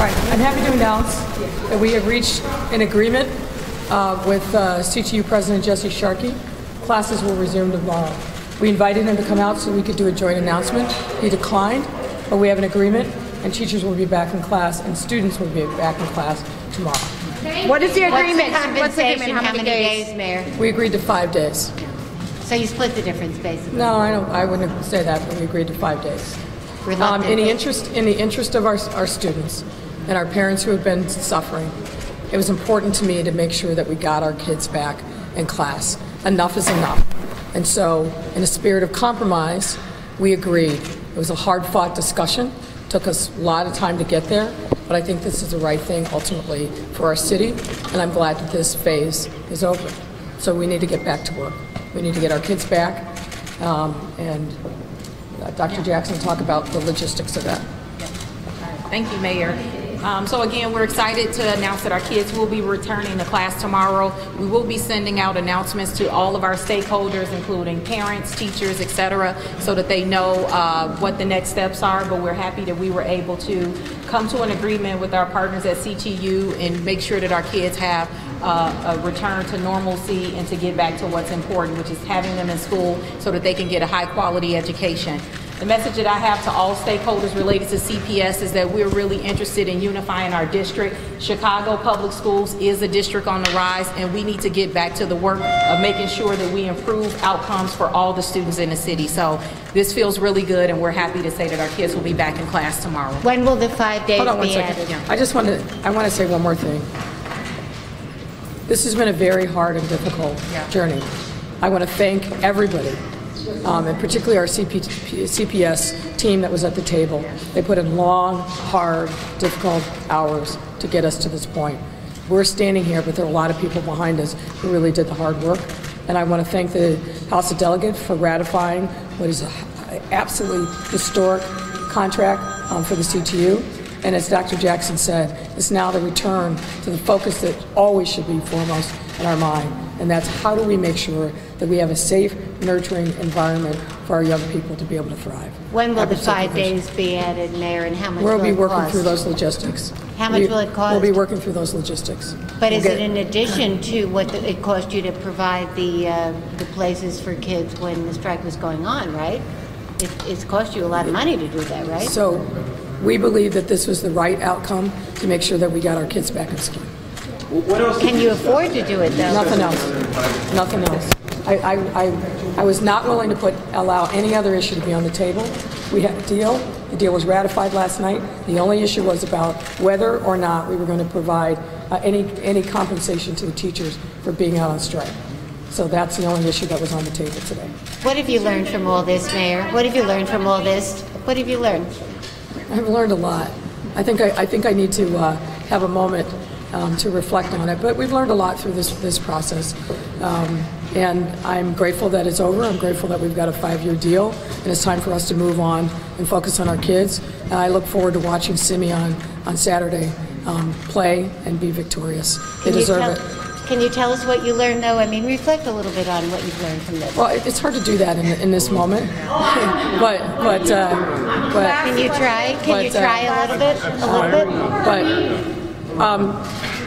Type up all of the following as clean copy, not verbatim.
right, I'm happy to announce that we have reached an agreement with CTU President Jesse Sharkey. Classes will resume tomorrow. We invited him to come out so we could do a joint announcement. He declined, but we have an agreement, and teachers will be back in class, and students will be back in class tomorrow. What is the agreement? What's the compensation? How many days, Mayor? We agreed to 5 days. So you split the difference, basically. No, I wouldn't say that, but we agreed to 5 days. In the interest of our students and our parents who have been suffering, it was important to me to make sure that we got our kids back in class. Enough is enough. And so, in a spirit of compromise, we agreed. It was a hard-fought discussion. It took us a lot of time to get there, but I think this is the right thing ultimately for our city, and I'm glad that this phase is over. So we need to get back to work. We need to get our kids back, and Dr. Jackson talk about the logistics of that. Thank you, Mayor. So again, we're excited to announce that our kids will be returning to class tomorrow. We will be sending out announcements to all of our stakeholders, including parents, teachers, etc., so that they know what the next steps are. But we're happy that we were able to come to an agreement with our partners at CTU and make sure that our kids have a return to normalcy and to get back to what's important, which is having them in school so that they can get a high-quality education. The message that I have to all stakeholders related to CPS is that we're really interested in unifying our district. Chicago Public Schools is a district on the rise, and we need to get back to the work of making sure that we improve outcomes for all the students in the city. So this feels really good, and we're happy to say that our kids will be back in class tomorrow. When will the 5 days Hold on one be second. added? I want to say one more thing. This has been a very hard and difficult journey. I want to thank everybody. And particularly our CPS team that was at the table. They put in long, hard, difficult hours to get us to this point. We're standing here, but there are a lot of people behind us who really did the hard work. And I want to thank the House of Delegates for ratifying what is an absolutely historic contract for the CTU. And as Dr. Jackson said, it's now the return to the focus that always should be foremost in our mind. And that's how do we make sure that we have a safe, nurturing environment for our young people to be able to thrive. When will the 5 days be added, Mayor, and how much will it cost? We'll be working through those logistics. How much will it cost? We'll be working through those logistics. But is it in addition to what it cost you to provide the places for kids when the strike was going on, right? It's cost you a lot of money to do that, right? So we believe that this was the right outcome to make sure that we got our kids back in school. What else can you afford to do it, though? Nothing else. Nothing else. I was not willing to allow any other issue to be on the table. We had a deal. The deal was ratified last night. The only issue was about whether or not we were going to provide any compensation to the teachers for being out on strike. So that's the only issue that was on the table today. What have you learned from all this, Mayor? What have you learned from all this? What have you learned? I've learned a lot. I think I need to have a moment to reflect on it. But we've learned a lot through this process. And I'm grateful that it's over. I'm grateful that we've got a 5-year deal, and it's time for us to move on and focus on our kids. And I look forward to watching Simeon on Saturday play and be victorious. They deserve it. Can you tell us what you learned, though? I mean, reflect a little bit on what you've learned from this. Well, it's hard to do that in this moment, but can you try? Can you try a little bit?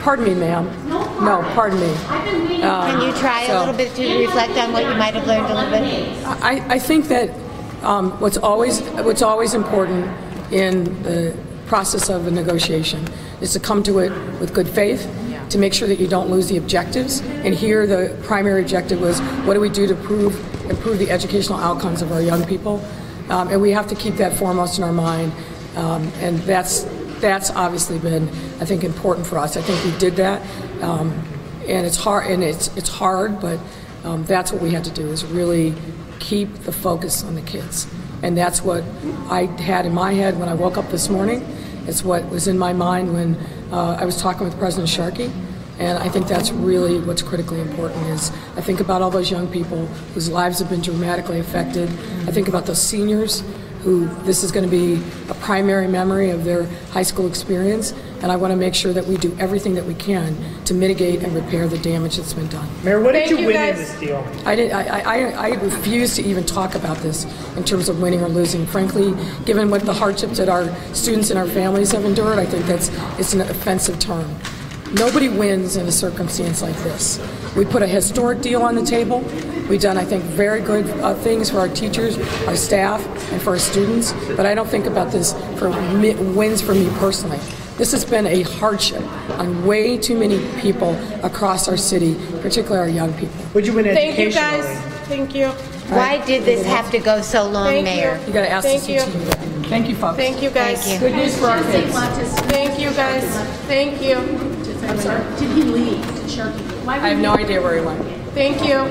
Pardon me, ma'am. No, pardon me. Can you try a little bit to reflect on what you might have learned a little bit? I think that what's always important in the process of a negotiation is to come to it with good faith, to make sure that you don't lose the objectives. And here the primary objective was, what do we do to improve the educational outcomes of our young people? And we have to keep that foremost in our mind. And that's obviously been, I think, important for us. I think we did that. And it's hard, but that's what we had to do, is really keep the focus on the kids. And that's what I had in my head when I woke up this morning. It's what was in my mind when I was talking with President Sharkey. And I think that's really what's critically important. Is I think about all those young people whose lives have been dramatically affected. I think about those seniors who this is going to be a primary memory of their high school experience, and I want to make sure that we do everything that we can to mitigate and repair the damage that's been done. Mayor, what did you win in this deal? I refuse to even talk about this in terms of winning or losing. Frankly, given what the hardships that our students and our families have endured, I think it's an offensive term. Nobody wins in a circumstance like this. We put a historic deal on the table. We've done, I think, very good things for our teachers, our staff, and for our students, but I don't think about this for wins for me personally. This has been a hardship on way too many people across our city, particularly our young people. Would you win education? Thank you, guys. Thank you. Why did this have to go so long, Thank Mayor? You got to ask the Thank you. CTU. Thank you, folks. Thank you, guys. Thank you. Good news for our kids. Thank you, guys. Thank you. I'm sorry. Did he leave? Did Cherokee leave? I have no idea where he went. Thank you.